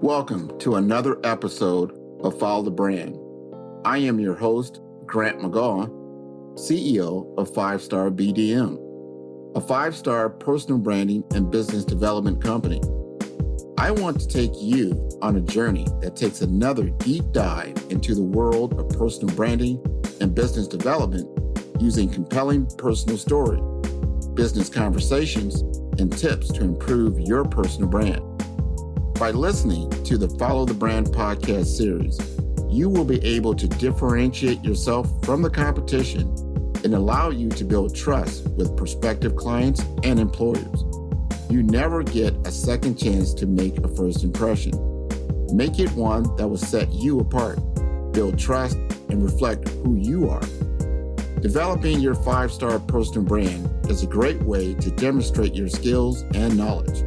Welcome to another episode of Follow the Brand. I am your host, Grant McGaw, CEO of 5-Star BDM, a 5-star personal branding and business development company. I want to take you on a journey that takes another deep dive into the world of personal branding and business development using compelling personal stories, business conversations, and tips to improve your personal brand. By listening to the Follow the Brand podcast series, you will be able to differentiate yourself from the competition and allow you to build trust with prospective clients and employers. You never get a second chance to make a first impression. Make it one that will set you apart, build trust, and reflect who you are. Developing your 5-star personal brand is a great way to demonstrate your skills and knowledge.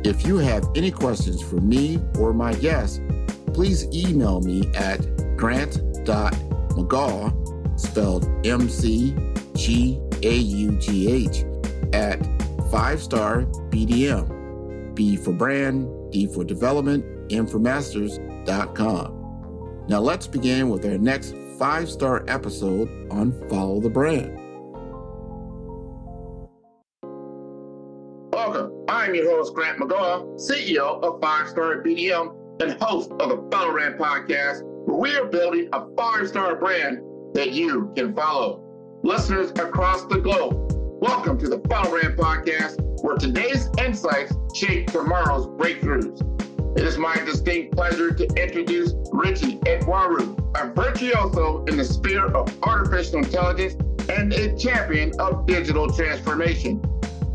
If you have any questions for me or my guests, please email me at grant.mcgaugh, spelled M-C-G-A-U-G-H, at 5-star BDM, B for brand, D for development, M for masters.com. Now let's begin with our next 5-star episode on Follow the Brand. Welcome. I'm your host, Grant McGaugh, CEO of 5-Star BDM and host of the Follow the Brand podcast, where we are building a 5-star brand that you can follow. Listeners across the globe, welcome to the Follow the Brand podcast, where today's insights shape tomorrow's breakthroughs. It is my distinct pleasure to introduce Richie Etwaru, a virtuoso in the sphere of artificial intelligence and a champion of digital transformation.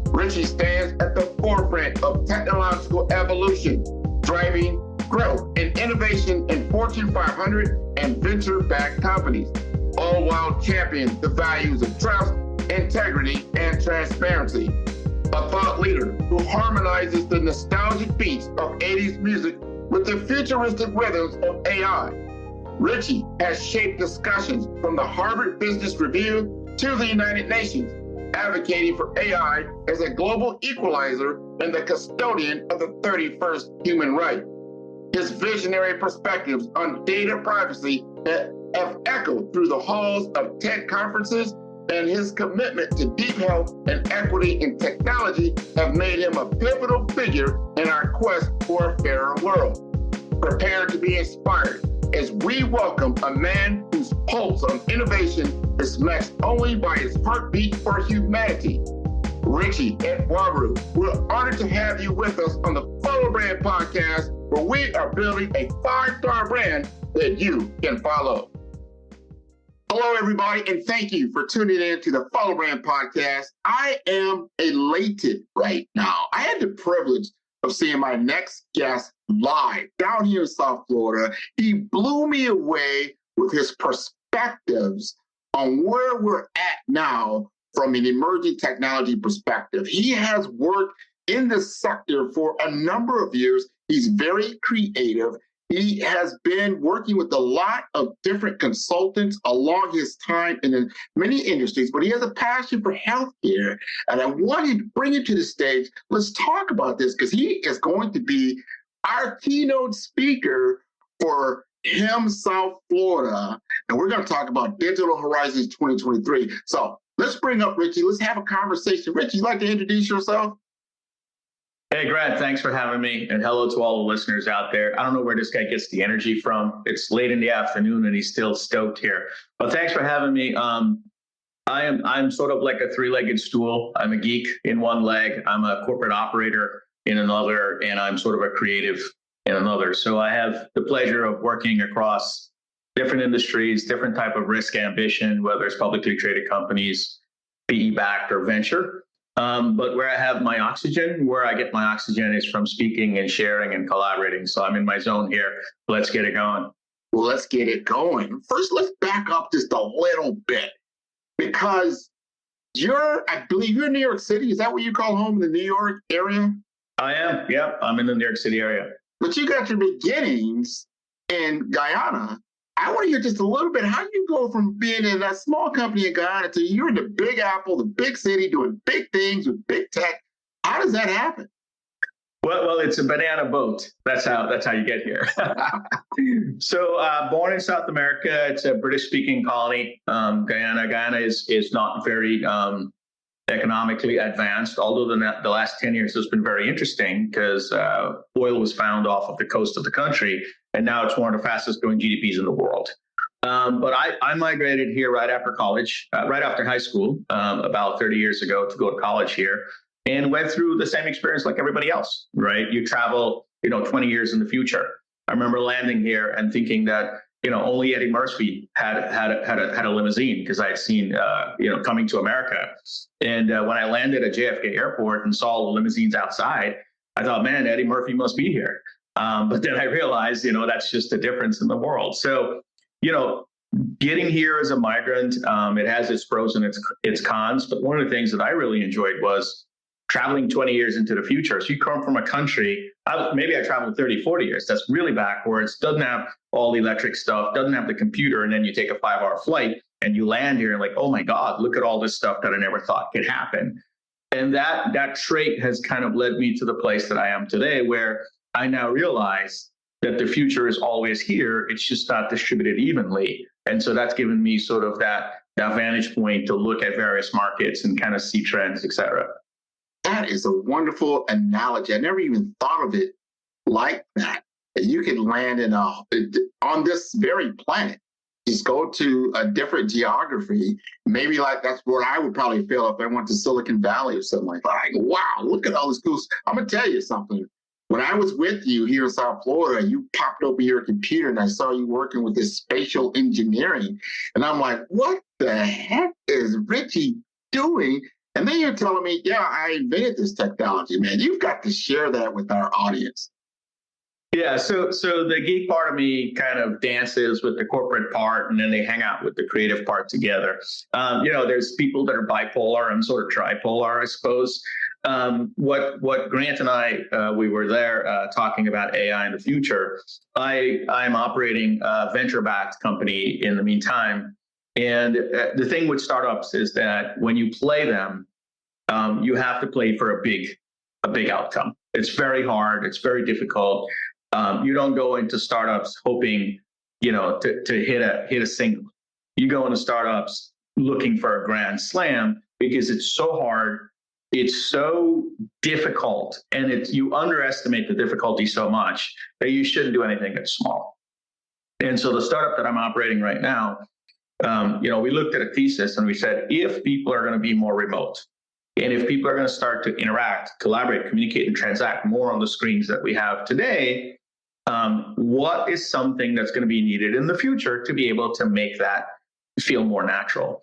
Richie stands at the forefront of technological evolution, driving growth and innovation in Fortune 500 and venture-backed companies, all while championing the values of trust, integrity, and transparency. A thought leader who harmonizes the nostalgic beats of 80s music with the futuristic rhythms of AI. Richie has shaped discussions from the Harvard Business Review to the United Nations, advocating for AI as a global equalizer and the custodian of the 31st human right. His visionary perspectives on data privacy have echoed through the halls of TED conferences, and his commitment to deep health and equity in technology have made him a pivotal figure in our quest for a fairer world. Prepare to be inspired as we welcome a man whose pulse on innovation is matched only by his heartbeat for humanity. Richie Etwaru, we're honored to have you with us on the Follow Brand podcast, where we are building a 5-star brand that you can follow. Hello, everybody, and thank you for tuning in to the Follow Brand podcast. I am elated right now. I had the privilege of seeing my next guest live down here in South Florida. He blew me away with his perspectives on where we're at now from an emerging technology perspective. He has worked in this sector for a number of years. He's very creative. He has been working with a lot of different consultants along his time in many industries, but he has a passion for healthcare. And I wanted to bring him to the stage. Let's talk about this because he is going to be our keynote speaker for helm South Florida. And we're going to talk about Digital Horizons 2023. So let's bring up Richie. Let's have a conversation. Richie, you'd like to introduce yourself? Hey, Grant, thanks for having me. And hello to all the listeners out there. I don't know where this guy gets the energy from. It's late in the afternoon and he's still stoked here. But thanks for having me. I'm sort of like a three-legged stool. I'm a geek in one leg. I'm a corporate operator in another, and I'm sort of a creative in another. So I have the pleasure of working across different industries, different type of risk ambition, whether it's publicly traded companies, PE-backed or venture. But where I have my oxygen, where I get my oxygen is from speaking and sharing and collaborating. So I'm in my zone here. Let's get it going. Well, let's get it going. First, let's back up just a little bit because I believe you're in New York City. Is that what you call home in the New York area? I am. Yeah, I'm in the New York City area. But you got your beginnings in Guyana. I want to hear just a little bit how you go from being in that small company in Guyana to you're in the Big Apple, the big city, doing big things with big tech. How does that happen? Well, it's a banana boat. That's how you get here. So, born in South America, it's a British-speaking colony. Guyana. Guyana is not very economically advanced, although the last 10 years has been very interesting because oil was found off of the coast of the country, and now it's one of the fastest growing GDPs in the world. But I migrated here right after college, right after high school, about 30 years ago to go to college here, and went through the same experience like everybody else, right? You travel, 20 years in the future. I remember landing here and thinking that, only Eddie Murphy had a limousine because I had seen, Coming to America. And when I landed at JFK Airport and saw the limousines outside, I thought, man, Eddie Murphy must be here. But then I realized, that's just a difference in the world. So, getting here as a migrant, it has its pros and its cons. But one of the things that I really enjoyed was traveling 20 years into the future. So you come from a country, maybe I traveled 30, 40 years. That's really backwards, doesn't have all the electric stuff, doesn't have the computer. And then you take a 5-hour flight and you land here and like, oh my God, look at all this stuff that I never thought could happen. And that trait has kind of led me to the place that I am today, where I now realize that the future is always here. It's just not distributed evenly. And so that's given me sort of that vantage point to look at various markets and kind of see trends, et cetera. That is a wonderful analogy. I never even thought of it like that. That you can land on this very planet, just go to a different geography. Maybe like that's what I would probably feel if I went to Silicon Valley or something like that. Like, wow, look at all this cool stuff. I'm gonna tell you something. When I was with you here in South Florida, you popped over your computer and I saw you working with this spatial engineering. And I'm like, what the heck is Richie doing? And then you're telling me, yeah, I invented this technology, man. You've got to share that with our audience. Yeah, so the geek part of me kind of dances with the corporate part, and then they hang out with the creative part together. There's people that are bipolar. I'm sort of tripolar, I suppose. What Grant and I, we were there talking about AI in the future. I'm operating a venture-backed company in the meantime. And the thing with startups is that when you play them, you have to play for a big outcome. It's very hard. It's very difficult. You don't go into startups hoping, to hit a single. You go into startups looking for a grand slam because it's so hard. It's so difficult, and you underestimate the difficulty so much that you shouldn't do anything that's small. And so the startup that I'm operating right now, we looked at a thesis and we said, if people are going to be more remote, and if people are going to start to interact, collaborate, communicate, and transact more on the screens that we have today, what is something that's going to be needed in the future to be able to make that feel more natural?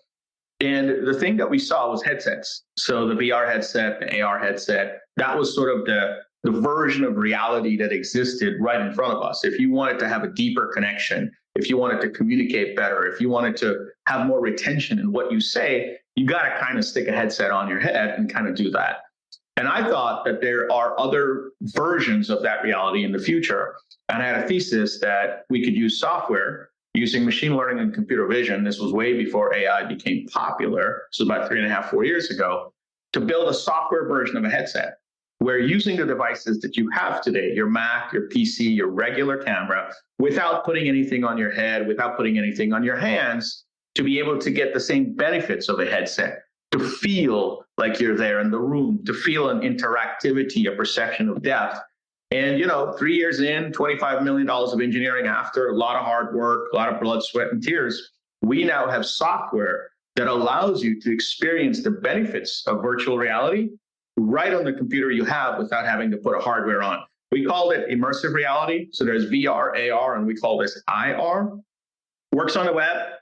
And the thing that we saw was headsets. So the VR headset, the AR headset, that was sort of the version of reality that existed right in front of us. If you wanted to have a deeper connection, if you wanted to communicate better, if you wanted to have more retention in what you say, you got to kind of stick a headset on your head and kind of do that. And I thought that there are other versions of that reality in the future. And I had a thesis that we could use software using machine learning and computer vision. This was way before AI became popular. This was about 3.5, 4 years ago, to build a software version of a headset where using the devices that you have today, your Mac, your PC, your regular camera, without putting anything on your head, without putting anything on your hands, to be able to get the same benefits of a headset, to feel like you're there in the room, to feel an interactivity, a perception of depth. And, 3 years in, $25 million of engineering after, a lot of hard work, a lot of blood, sweat, and tears, we now have software that allows you to experience the benefits of virtual reality right on the computer you have without having to put a hardware on. We called it immersive reality. So there's VR, AR, and we call this IR. Works on the web.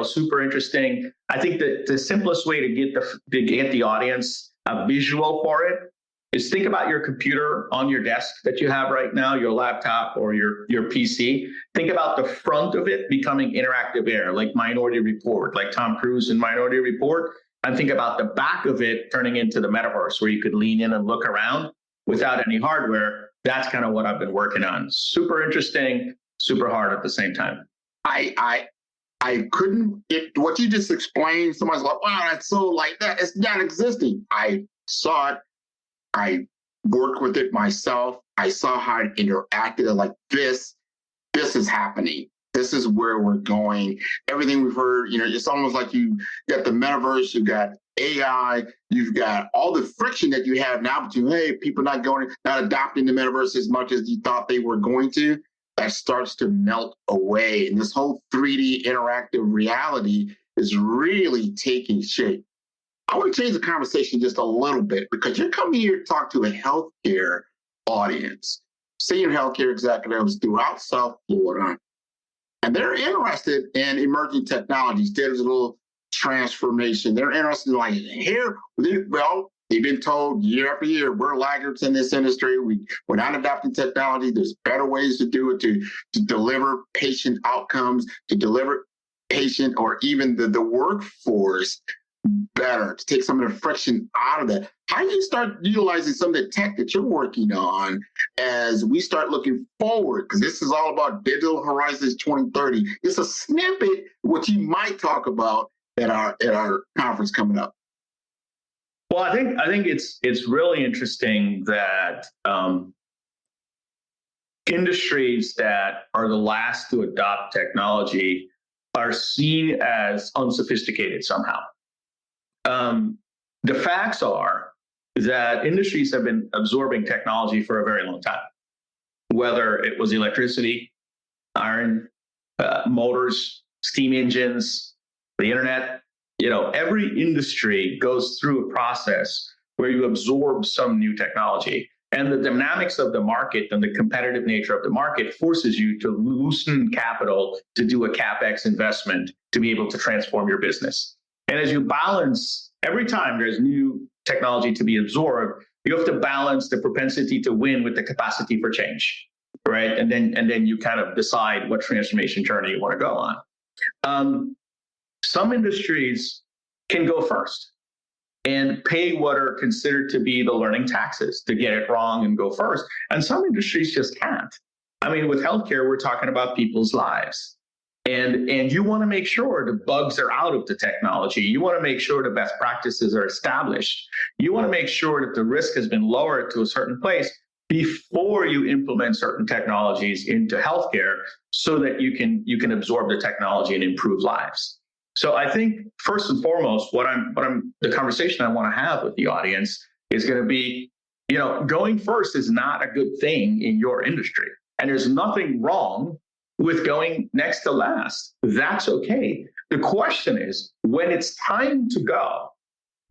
Super interesting. I think that the simplest way to get the audience a visual for it is think about your computer on your desk that you have right now, your laptop or your PC. Think about the front of it becoming interactive air, like Minority Report, like Tom Cruise in Minority Report. And think about the back of it turning into the metaverse where you could lean in and look around without any hardware. That's kind of what I've been working on. Super interesting, super hard at the same time. I couldn't get what you just explained. Somebody's like, wow, that's so like that. It's not existing. I saw it. I worked with it myself. I saw how it interacted. Like this is happening. This is where we're going. Everything we've heard, it's almost like you got the metaverse, you got AI, you've got all the friction that you have now between, people not adopting the metaverse as much as you thought they were going to. That starts to melt away. And this whole 3D interactive reality is really taking shape. I want to change the conversation just a little bit because you're coming here to talk to a healthcare audience, senior healthcare executives throughout South Florida. And they're interested in emerging technologies, digital transformation. They're interested in they've been told year after year, we're laggards in this industry. We're not adopting technology. There's better ways to do it, to deliver patient outcomes, to deliver patient or even the workforce better, to take some of the friction out of that. How do you start utilizing some of the tech that you're working on as we start looking forward? Because this is all about Digital Horizons 2030. It's a snippet what you might talk about at our conference coming up. Well, I think it's really interesting that industries that are the last to adopt technology are seen as unsophisticated somehow. The facts are that industries have been absorbing technology for a very long time, whether it was electricity, iron, motors, steam engines, the internet. Every industry goes through a process where you absorb some new technology. And the dynamics of the market and the competitive nature of the market forces you to loosen capital to do a CapEx investment to be able to transform your business. And as you balance, every time there's new technology to be absorbed, you have to balance the propensity to win with the capacity for change, right? And then you kind of decide what transformation journey you want to go on. Some industries can go first and pay what are considered to be the learning taxes to get it wrong and go first. And some industries just can't. I mean, with healthcare, we're talking about people's lives. And you want to make sure the bugs are out of the technology. You want to make sure the best practices are established. You want to make sure that the risk has been lowered to a certain place before you implement certain technologies into healthcare so that you can absorb the technology and improve lives. So I think first and foremost, the conversation I want to have with the audience is going to be, going first is not a good thing in your industry. And there's nothing wrong with going next to last. That's okay. The question is, when it's time to go,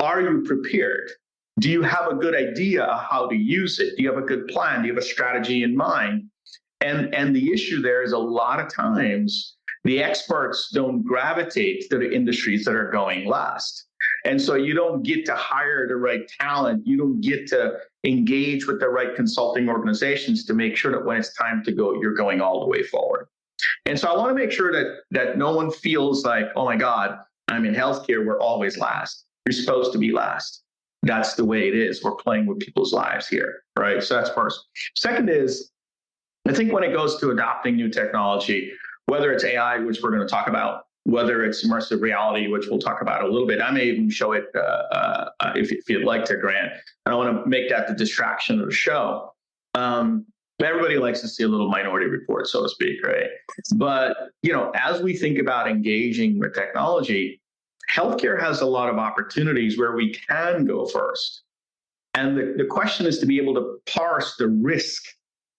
are you prepared? Do you have a good idea of how to use it? Do you have a good plan? Do you have a strategy in mind? And the issue there is a lot of times the experts don't gravitate to the industries that are going last. And so you don't get to hire the right talent. You don't get to engage with the right consulting organizations to make sure that when it's time to go, you're going all the way forward. And so I want to make sure that no one feels like, oh my God, I'm in healthcare, we're always last. You're supposed to be last. That's the way it is. We're playing with people's lives here, right? So that's first. Second is, I think when it goes to adopting new technology, whether it's AI, which we're going to talk about, whether it's immersive reality, which we'll talk about a little bit. I may even show it if you'd like to, Grant. I don't want to make that the distraction of the show. Everybody likes to see a little minority report, so to speak, right? But, as we think about engaging with technology, healthcare has a lot of opportunities where we can go first. And the question is to be able to parse the risk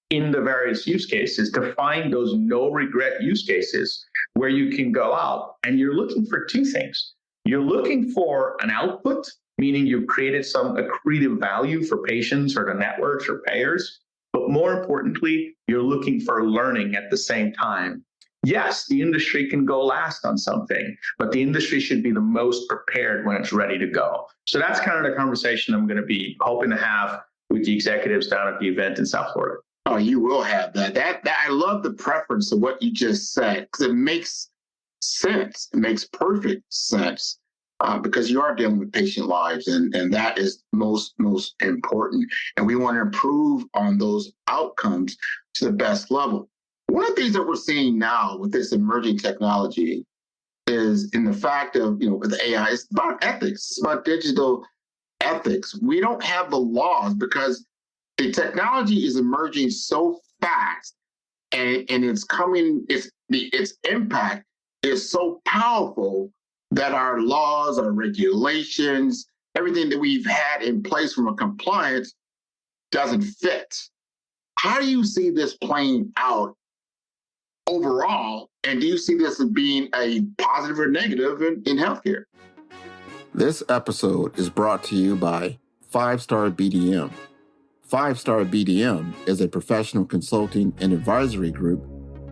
in the various use cases, to find those no regret use cases where you can go out and you're looking for two things. You're looking for an output, meaning you've created some accretive value for patients or the networks or payers. But more importantly, you're looking for learning at the same time. Yes, the industry can go last on something, but the industry should be the most prepared when it's ready to go. So that's kind of the conversation I'm going to be hoping to have with the executives down at the event in South Florida. Oh, you will have that. That I love the preference of what you just said, because it makes sense. It makes perfect sense because you are dealing with patient lives, and that is most important. And we want to improve on those outcomes to the best level. One of the things that we're seeing now with this emerging technology is in the fact of, with AI, it's about ethics. It's about digital ethics. We don't have the laws because the technology is emerging so fast, and it's coming. Its impact is so powerful that our laws, our regulations, everything that we've had in place from a compliance doesn't fit. How do you see this playing out overall? And do you see this as being a positive or negative in healthcare? This episode is brought to you by 5-Star BDM. 5-Star BDM is a professional consulting and advisory group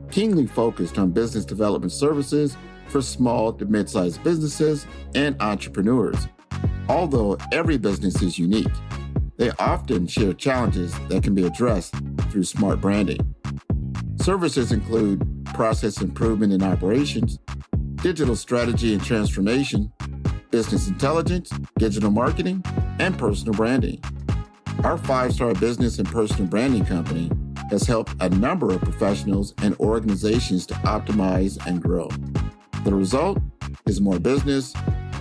keenly focused on business development services for small to mid-sized businesses and entrepreneurs. Although every business is unique, they often share challenges that can be addressed through smart branding. Services include process improvement and operations, digital strategy and transformation, business intelligence, digital marketing, and personal branding. Our 5-Star business and personal branding company has helped a number of professionals and organizations to optimize and grow. The result is more business,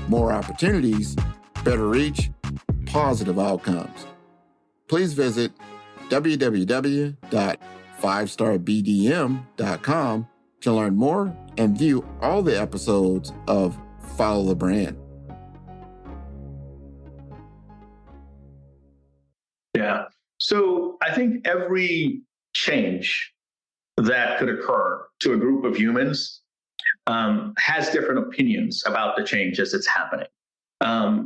more opportunities, better reach, positive outcomes. Please visit www.5starbdm.com to learn more and view all the episodes of Follow the Brand. Yeah. So I think every change that could occur to a group of humans has different opinions about the change as it's happening.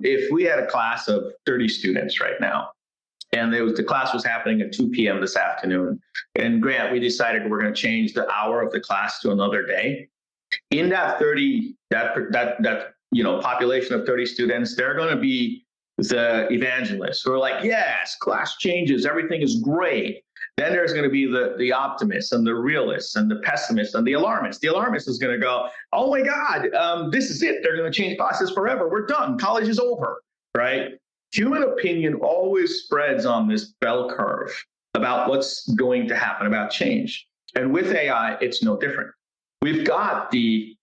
If we had a class of 30 students right now, and the class was happening at 2 p.m. this afternoon, and Grant, we decided we're going to change the hour of the class to another day. In that population of 30 students, there are going to be the evangelists who are like, yes, class changes, everything is great. Then there's going to be the optimists and the realists and the pessimists and the alarmists. The alarmist is going to go, oh my God, this is it. They're going to change classes forever. We're done. College is over, right? Human opinion always spreads on this bell curve about what's going to happen, about change. And with AI, it's no different. We've got the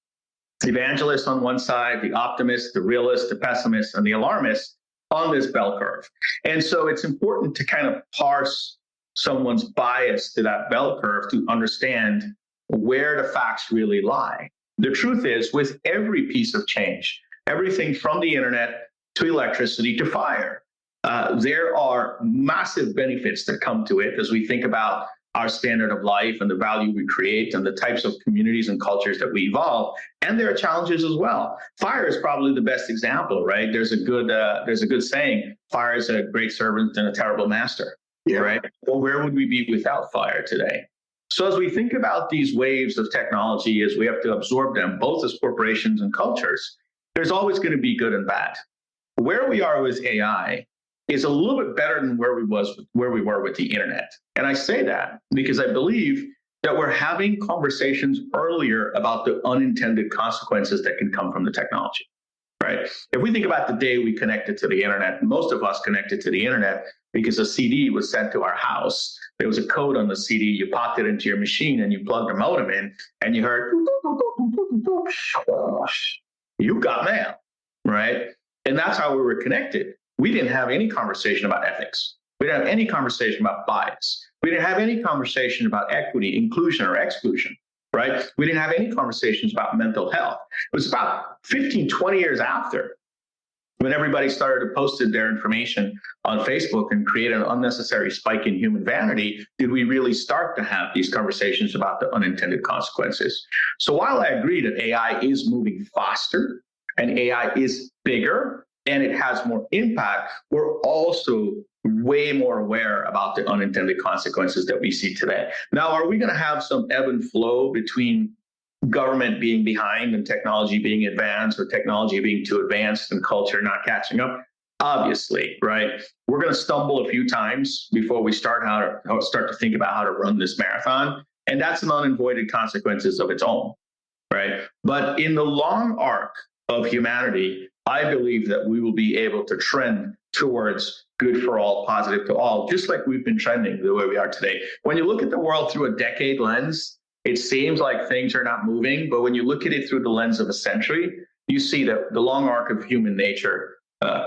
evangelists on one side, the optimists, the realists, the pessimists, and the alarmists on this bell curve. And so it's important to kind of parse someone's bias to that bell curve to understand where the facts really lie. The truth is, with every piece of change, everything from the internet to electricity to fire, there are massive benefits that come to it as we think about our standard of life and the value we create and the types of communities and cultures that we evolve. And there are challenges as well. Fire is probably the best example, right? There's a good saying, fire is a great servant and a terrible master, right? Well, where would we be without fire today? So as we think about these waves of technology, as we have to absorb them, both as corporations and cultures, there's always going to be good and bad. Where we are with AI is a little bit better than where we were with the internet. And I say that because I believe that we're having conversations earlier about the unintended consequences that can come from the technology, right? If we think about the day we connected to the internet, most of us connected to the internet because a CD was sent to our house. There was a code on the CD, you popped it into your machine and you plugged the modem in and you heard, you got mail, right? And that's how we were connected. We didn't have any conversation about ethics. We didn't have any conversation about bias. We didn't have any conversation about equity, inclusion, or exclusion, right? We didn't have any conversations about mental health. It was about 15, 20 years after when everybody started to post their information on Facebook and create an unnecessary spike in human vanity, did we really start to have these conversations about the unintended consequences. So while I agree that AI is moving faster and AI is bigger, and it has more impact, we're also way more aware about the unintended consequences that we see today. Now, are we going to have some ebb and flow between government being behind and technology being advanced, or technology being too advanced and culture not catching up? Obviously, right? We're going to stumble a few times before we start to think about how to run this marathon. And that's an unavoided consequences of its own, right? But in the long arc of humanity, I believe that we will be able to trend towards good for all, positive to all, just like we've been trending the way we are today. When you look at the world through a decade lens, it seems like things are not moving. But when you look at it through the lens of a century, you see that the long arc of human nature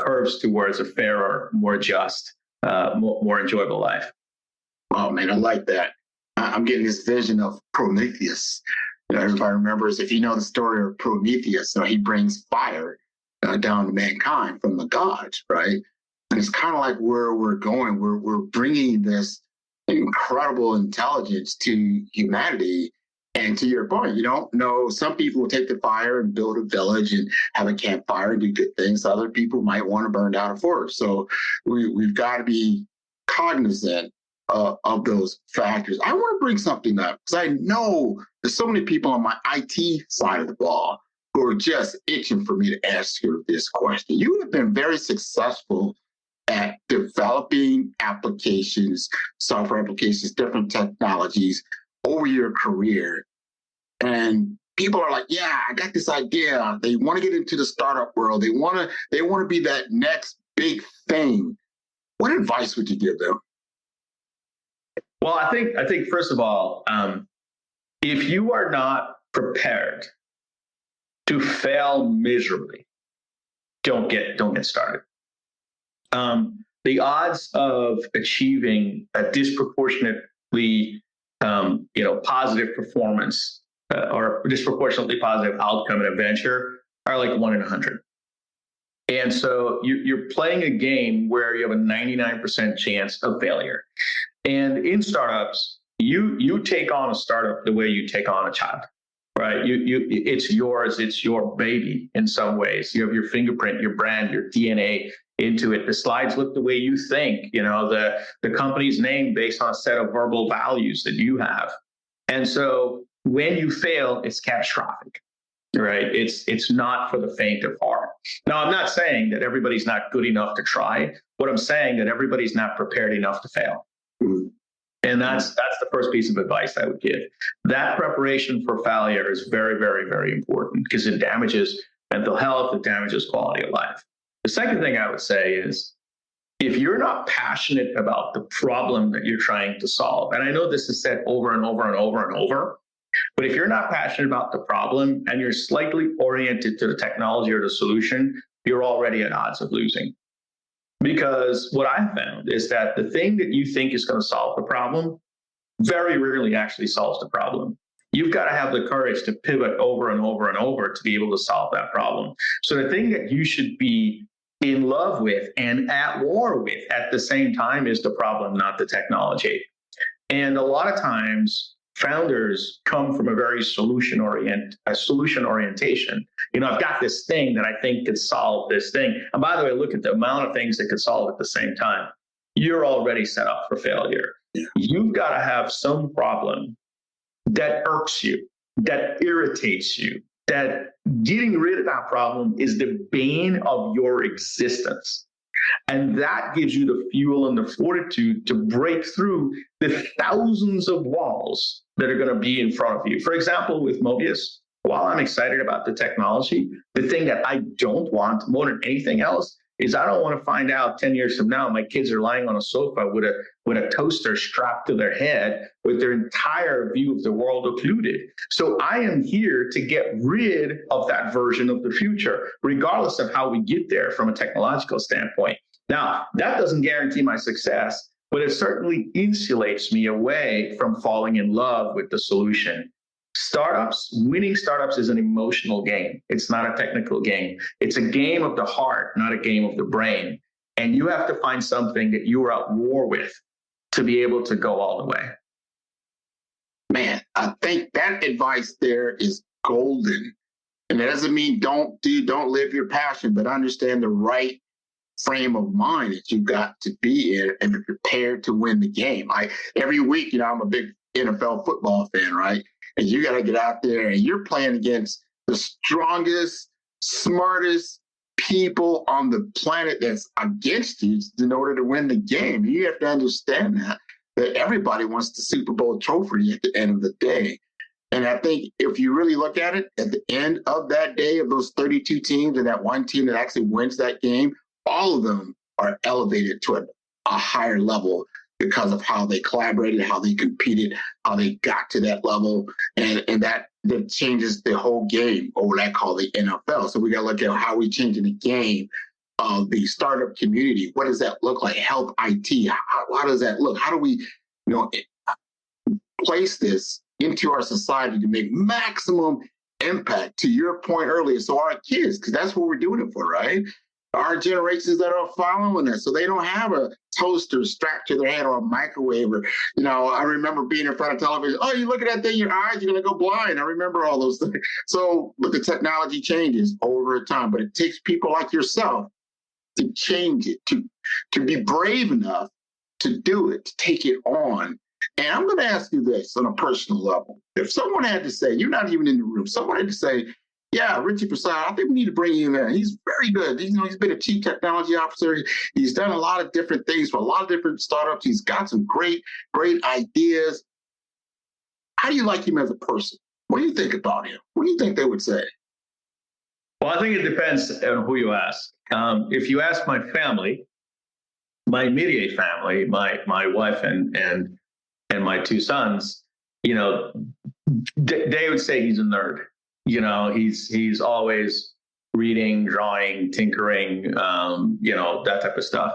curves towards a fairer, more just, more enjoyable life. Oh man, I like that. I'm getting this vision of Prometheus. Everybody remembers, if you know the story of Prometheus, he brings fire down to mankind from the gods, right? And it's kind of like where we're going. We're bringing this incredible intelligence to humanity. And to your point, you don't know, some people will take the fire and build a village and have a campfire and do good things. Other people might want to burn down a forest. So we've got to be cognizant of those factors. I want to bring something up because I know there's so many people on my IT side of the ball who are just itching for me to ask you this question. You have been very successful at developing applications, software applications, different technologies over your career. And people are like, yeah, I got this idea. They want to get into the startup world. They want to be that next big thing. What advice would you give them? Well, I think first of all, if you are not prepared to fail miserably, don't get started. The odds of achieving a disproportionately positive performance or disproportionately positive outcome in a venture are like 1 in 100. And so you're playing a game where you have a 99% chance of failure. And in startups, you take on a startup the way you take on a child, right? It's yours, it's your baby in some ways. You have your fingerprint, your brand, your DNA into it. The slides look the way you think, the company's name based on a set of verbal values that you have. And so when you fail, it's catastrophic, right? It's not for the faint of heart. Now, I'm not saying that everybody's not good enough to try. What I'm saying that everybody's not prepared enough to fail. And that's the first piece of advice I would give. That preparation for failure is very, very, very important because it damages mental health, it damages quality of life. The second thing I would say is, if you're not passionate about the problem that you're trying to solve, and I know this is said over and over and over and over, but if you're not passionate about the problem and you're slightly oriented to the technology or the solution, you're already at odds of losing. Because what I found is that the thing that you think is going to solve the problem very rarely actually solves the problem. You've got to have the courage to pivot over and over and over to be able to solve that problem. So the thing that you should be in love with and at war with at the same time is the problem, not the technology. And a lot of times founders come from a very solution orientation. I've got this thing that I think could solve this thing. And by the way, look at the amount of things that could solve at the same time. You're already set up for failure. Yeah. You've got to have some problem that irks you, that irritates you, that getting rid of that problem is the bane of your existence. And that gives you the fuel and the fortitude to break through the thousands of walls that are going to be in front of you. For example, with Mobius, while I'm excited about the technology, the thing that I don't want more than anything else is I don't want to find out 10 years from now my kids are lying on a sofa with a toaster strapped to their head with their entire view of the world occluded. So I am here to get rid of that version of the future, regardless of how we get there from a technological standpoint. Now, that doesn't guarantee my success, but it certainly insulates me away from falling in love with the solution. Winning startups is an emotional game. It's not a technical game. It's a game of the heart, not a game of the brain. And you have to find something that you are at war with to be able to go all the way. Man, I think that advice there is golden. And that doesn't mean don't live your passion, but understand the right frame of mind that you got to be in and be prepared to win the game. Every week, I'm a big NFL football fan, right? And you got to get out there and you're playing against the strongest, smartest people on the planet that's against you in order to win the game. You have to understand that everybody wants the Super Bowl trophy at the end of the day. And I think if you really look at it, at the end of that day of those 32 teams and that one team that actually wins that game, all of them are elevated to a higher level because of how they collaborated, how they competed, how they got to that level. And that changes the whole game, or what I call the NFL. So we got to look at how we changing the game of the startup community? What does that look like? Health IT, how does that look? How do we, place this into our society to make maximum impact, to your point earlier? So our kids, because that's what we're doing it for, right? Our generations that are following us, so they don't have a toaster strapped to their head or a microwave. Or, I remember being in front of television. Oh, you look at that thing, your eyes, you're going to go blind. I remember all those things. So, but the technology changes over time. But it takes people like yourself to change it, to be brave enough to do it, to take it on. And I'm going to ask you this on a personal level. If someone had to say, you're not even in the room, someone had to say, yeah, Richie Prasad, I think we need to bring him in. He's very good. He's been a chief technology officer. He's done a lot of different things for a lot of different startups. He's got some great ideas. How do you like him as a person? What do you think about him? What do you think they would say? Well, I think it depends on who you ask. If you ask my family, my immediate family, my wife and my two sons, they would say he's a nerd. He's always reading, drawing, tinkering, that type of stuff.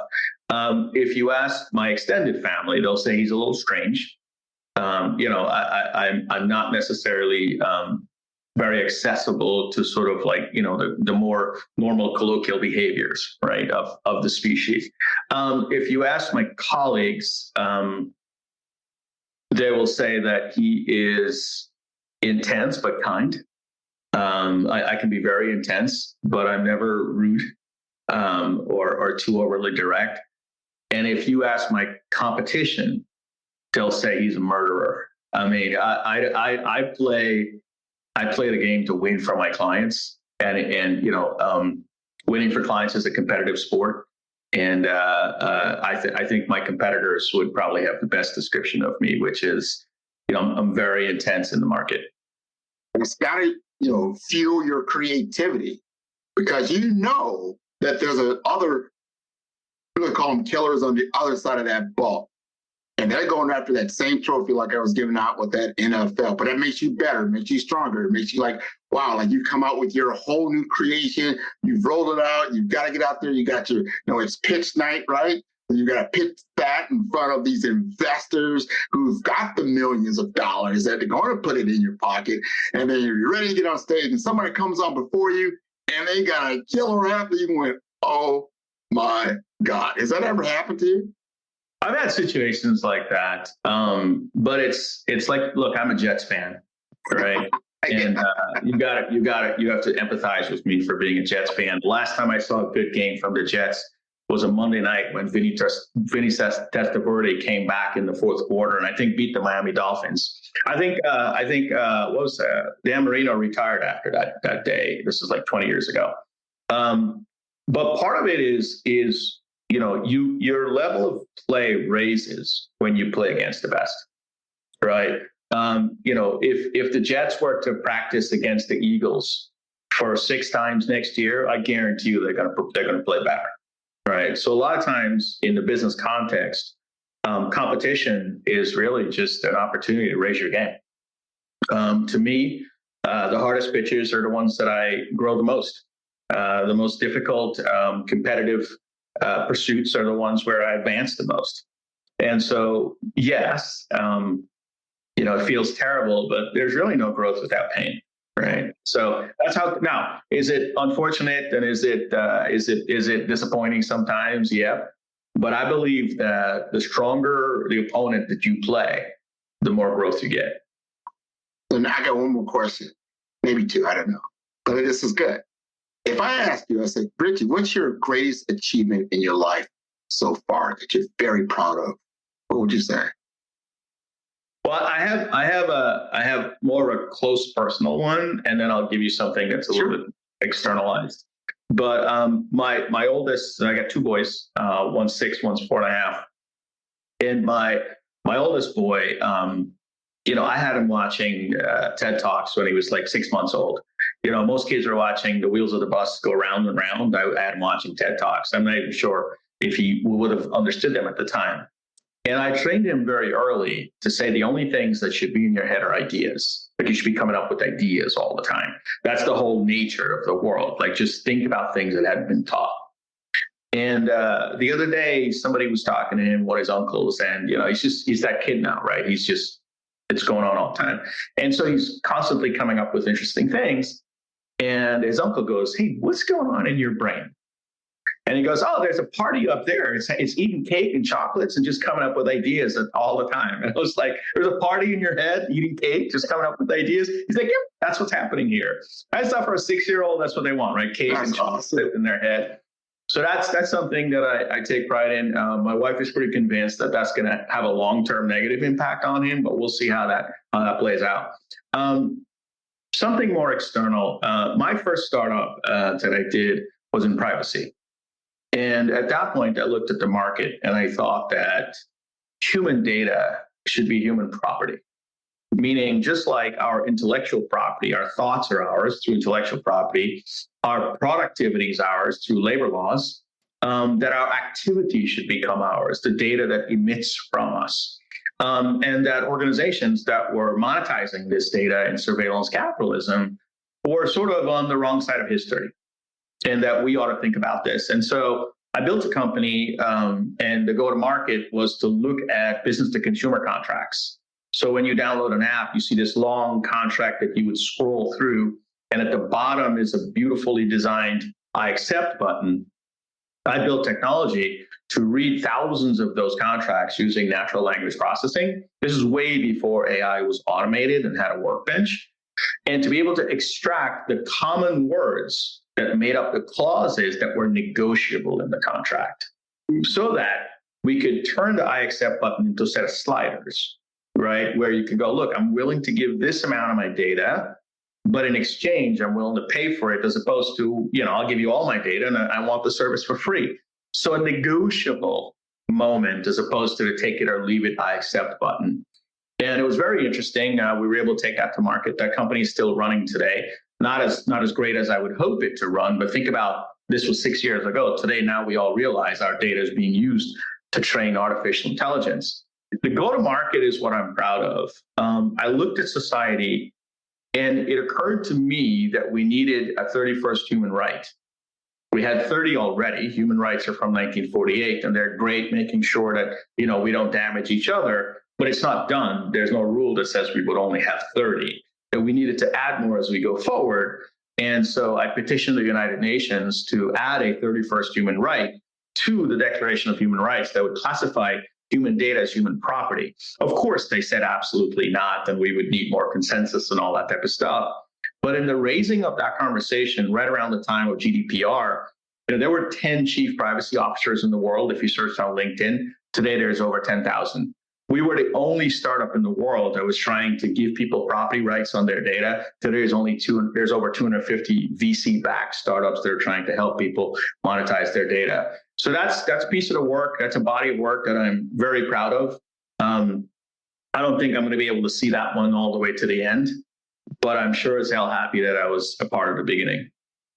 If you ask my extended family, they'll say he's a little strange. I'm not necessarily very accessible to sort of like, the more normal colloquial behaviors, right, of the species. If you ask my colleagues, they will say that he is intense but kind. I can be very intense, but I'm never rude or too overly direct. And if you ask my competition, they'll say he's a murderer. I mean, I play the game to win for my clients, and winning for clients is a competitive sport. And I think my competitors would probably have the best description of me, which is, I'm very intense in the market. It's got to, fuel your creativity, because that there's other, we're going to call them killers on the other side of that ball. And they're going after that same trophy like I was giving out with that NFL. But that makes you better, it makes you stronger. It makes you like, wow, like you come out with your whole new creation. You've rolled it out. You've got to get out there. You got your, it's pitch night, right? You got to pitch that in front of these investors who've got the millions of dollars that they're going to put it in your pocket. And then you're ready to get on stage and somebody comes on before you and they got a killer athlete. You went, oh my God. Has that ever happened to you? I've had situations like that, but it's like, look, I'm a Jets fan, right? And you have to empathize with me for being a Jets fan. The last time I saw a good game from the Jets was a Monday night when Vinny Testaverde came back in the fourth quarter and I think beat the Miami Dolphins. I think Dan Marino retired after that day. This is like 20 years ago. But part of it is your level of play raises when you play against the best, right? If the Jets were to practice against the Eagles for 6 times next year, I guarantee you they're going to play better, right? So a lot of times in the business context, competition is really just an opportunity to raise your game. To me, the hardest pitches are the ones that I grow the most. The most difficult, competitive pursuits are the ones where I advance the most. And so, yes, it feels terrible, but there's really no growth without pain, right? So that's how. Now, is it unfortunate and is it disappointing sometimes? Yeah, but I believe that the stronger the opponent that you play, the more growth you get. And I got one more question, maybe 2, I don't know, but this is good. If I asked you, I said, Richie, what's your greatest achievement in your life so far that you're very proud of? What would you say? Well, I have more of a close personal one, and then I'll give you something that's a little bit externalized. But my oldest, I got 2 boys, one's 6, one's 4.5, and my oldest boy, I had him watching TED Talks when he was like 6 months old. Most kids are watching the wheels of the bus go round and round. I had him watching TED Talks. I'm not even sure if he would have understood them at the time. And I trained him very early to say the only things that should be in your head are ideas. Like you should be coming up with ideas all the time. That's the whole nature of the world. Like just think about things that hadn't been taught. And the other day, somebody was talking to him, one of his uncles, and he's that kid now, right? It's going on all the time. And so he's constantly coming up with interesting things. And his uncle goes, "Hey, what's going on in your brain?" And he goes, "Oh, there's a party up there. It's eating cake and chocolates and just coming up with ideas all the time." And I was like, "There's a party in your head, eating cake, just coming up with ideas?" He's like, "Yep, that's what's happening here." I thought for a 6-year-old, that's what they want, right? Cake and chocolate in their head. So that's something that I take pride in. My wife is pretty convinced that that's going to have a long-term negative impact on him, but we'll see how that plays out. Something more external. My first startup that I did was in privacy. And at that point, I looked at the market and I thought that human data should be human property. Meaning, just like our intellectual property, our thoughts are ours through intellectual property, our productivity is ours through labor laws, that our activity should become ours, the data that emits from us. And that organizations that were monetizing this data in surveillance capitalism were sort of on the wrong side of history, and that we ought to think about this. And so I built a company, and the go-to-market was to look at business-to-consumer contracts. So when you download an app, you see this long contract that you would scroll through, and at the bottom is a beautifully designed I accept button. I built technology to read thousands of those contracts using natural language processing. This is way before AI was automated and had a workbench. And to be able to extract the common words that made up the clauses that were negotiable in the contract, so that we could turn the I accept button into a set of sliders, right? Where you can go, look, I'm willing to give this amount of my data, but in exchange, I'm willing to pay for it, as opposed to, I'll give you all my data and I want the service for free. So a negotiable moment, as opposed to the take it or leave it I accept button. And it was very interesting. We were able to take that to market. That company is still running today. Not as great as I would hope it to run, but think about, this was 6 years ago. Today, now we all realize our data is being used to train artificial intelligence. The go-to-market is what I'm proud of. I looked at society, and it occurred to me that we needed a 31st human right. We had 30 already. Human rights are from 1948, and they're great, making sure that we don't damage each other, but it's not done. There's no rule that says we would only have 30. And we needed to add more as we go forward. And so I petitioned the United Nations to add a 31st human right to the Declaration of Human Rights that would classify human data as human property. Of course, they said absolutely not, and we would need more consensus and all that type of stuff. But in the raising of that conversation, right around the time of GDPR, there were 10 chief privacy officers in the world. If you search on LinkedIn, today there's over 10,000. We were the only startup in the world that was trying to give people property rights on their data. Today there's over 250 VC-backed startups that are trying to help people monetize their data. So that's a piece of the work. That's a body of work that I'm very proud of. I don't think I'm going to be able to see that one all the way to the end, but I'm sure as hell happy that I was a part of the beginning.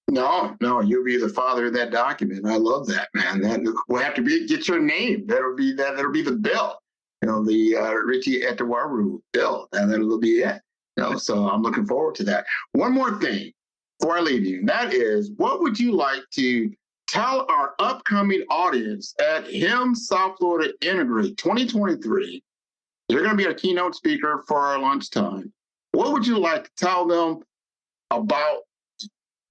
No, you'll be the father of that document. I love that, man. That will have to get your name. That'll be the bill. The Richie Etwaru bill, and that'll be it. So I'm looking forward to that. One more thing before I leave you, and that is, what would you like to tell our upcoming audience at HEM South Florida Integrate 2023? You're going to be a keynote speaker for our lunchtime. What would you like to tell them about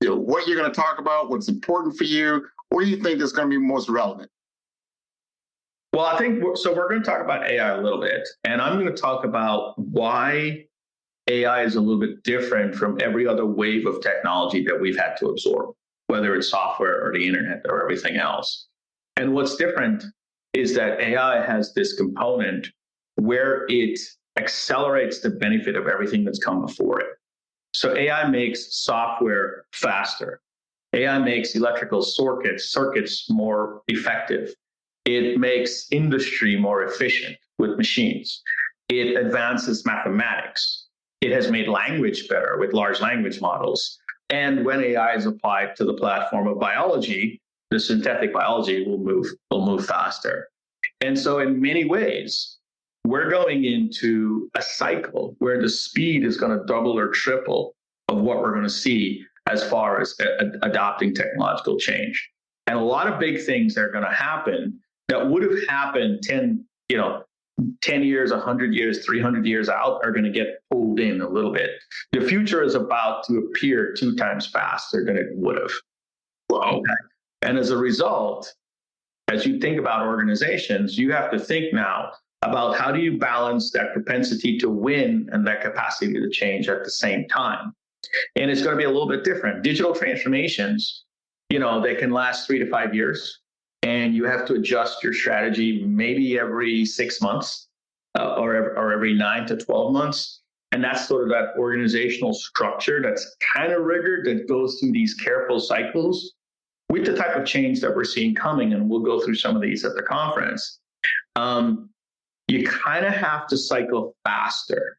what you're going to talk about, what's important for you? What do you think is going to be most relevant? Well, I think we're going to talk about AI a little bit, and I'm going to talk about why AI is a little bit different from every other wave of technology that we've had to absorb, whether it's software or the internet or everything else. And what's different is that AI has this component where it accelerates the benefit of everything that's come before it. So AI makes software faster. AI makes electrical circuits more effective. It makes industry more efficient with machines. It advances mathematics. It has made language better with large language models. And when AI is applied to the platform of biology, the synthetic biology will move faster. And so in many ways, we're going into a cycle where the speed is going to double or triple of what we're going to see as far as adopting technological change. And a lot of big things are going to happen that would have happened 10 years, 100 years, 300 years out are going to get pulled in a little bit. The future is about to appear 2 times faster than it would have. Wow. Okay. And as a result, as you think about organizations, you have to think now about how do you balance that propensity to win and that capacity to change at the same time. And it's going to be a little bit different. Digital transformations, they can last 3 to 5 years. And you have to adjust your strategy maybe every 6 months or every 9 to 12 months. And that's sort of that organizational structure that's kind of rigored, that goes through these careful cycles with the type of change that we're seeing coming. And we'll go through some of these at the conference. You kind of have to cycle faster.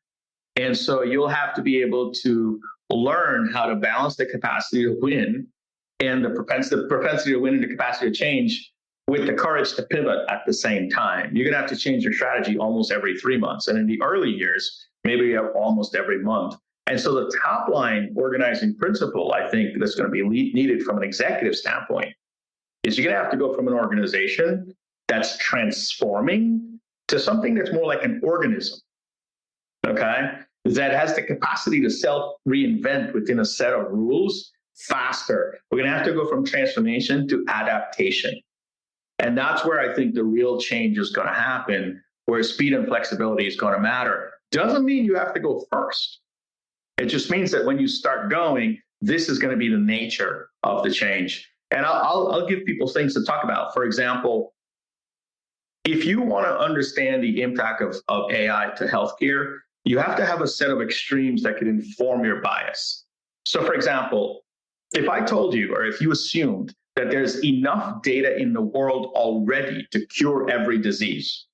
And so you'll have to be able to learn how to balance the capacity to win and the propensity to win and the capacity to change with the courage to pivot at the same time. You're going to have to change your strategy almost every 3 months. And in the early years, maybe almost every month. And so the top line organizing principle, I think, that's going to be needed from an executive standpoint is you're going to have to go from an organization that's transforming to something that's more like an organism, okay? That has the capacity to self-reinvent within a set of rules faster. We're going to have to go from transformation to adaptation. And that's where I think the real change is going to happen, where speed and flexibility is going to matter. Doesn't mean you have to go first. It just means that when you start going, this is going to be the nature of the change. And I'll give people things to talk about. For example, if you want to understand the impact of AI to healthcare, you have to have a set of extremes that can inform your bias. So for example, if I told you, or if you assumed that there's enough data in the world already to cure every disease,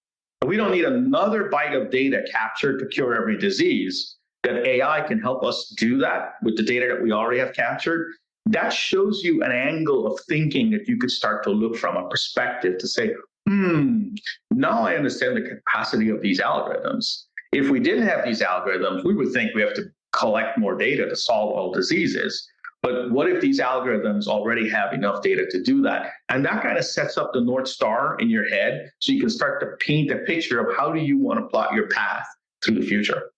we don't need another bite of data captured to cure every disease, that AI can help us do that with the data that we already have captured, that shows you an angle of thinking that you could start to look from, a perspective to say, now I understand the capacity of these algorithms. If we didn't have these algorithms, we would think we have to collect more data to solve all diseases. But what if these algorithms already have enough data to do that? And that kind of sets up the North Star in your head so you can start to paint a picture of how do you want to plot your path through the future.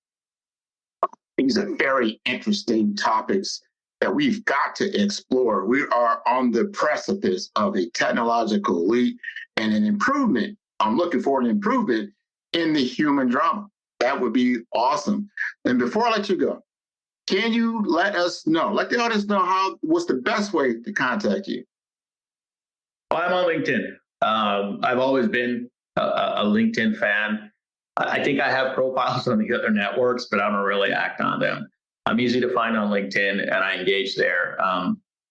These are very interesting topics that we've got to explore. We are on the precipice of a technological leap and an improvement. I'm looking for an improvement in the human drama. That would be awesome. And before I let you go, can you let the audience know what's the best way to contact you? Well, I'm on LinkedIn. I've always been a LinkedIn fan. I think I have profiles on the other networks, but I don't really act on them. I'm easy to find on LinkedIn, and I engage there.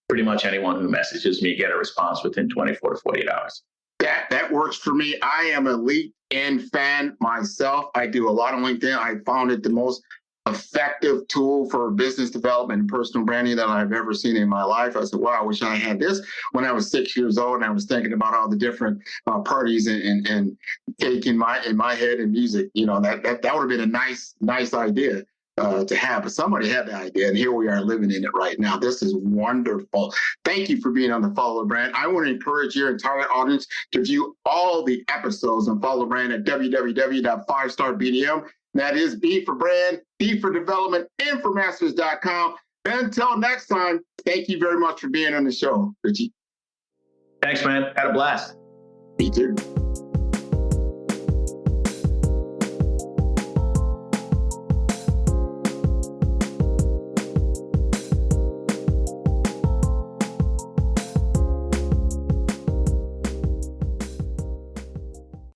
Pretty much anyone who messages me get a response within 24 to 48 hours. That works for me. I am a LinkedIn fan myself. I do a lot on LinkedIn. I found it the most effective tool for business development and personal branding that I've ever seen in my life. I said, wow, I wish I had this when I was 6 years old, and I was thinking about all the different parties and cake in my head and music. That would have been a nice idea to have, but somebody had the idea, and here we are living in it right now. This is wonderful. Thank you for being on the Follow Brand. I want to encourage your entire audience to view all the episodes on Follow Brand at www.5starbdm. That is B for brand, D for development, and for masters.com. Until next time, thank you very much for being on the show, Richie. Thanks, man. Had a blast. Me too.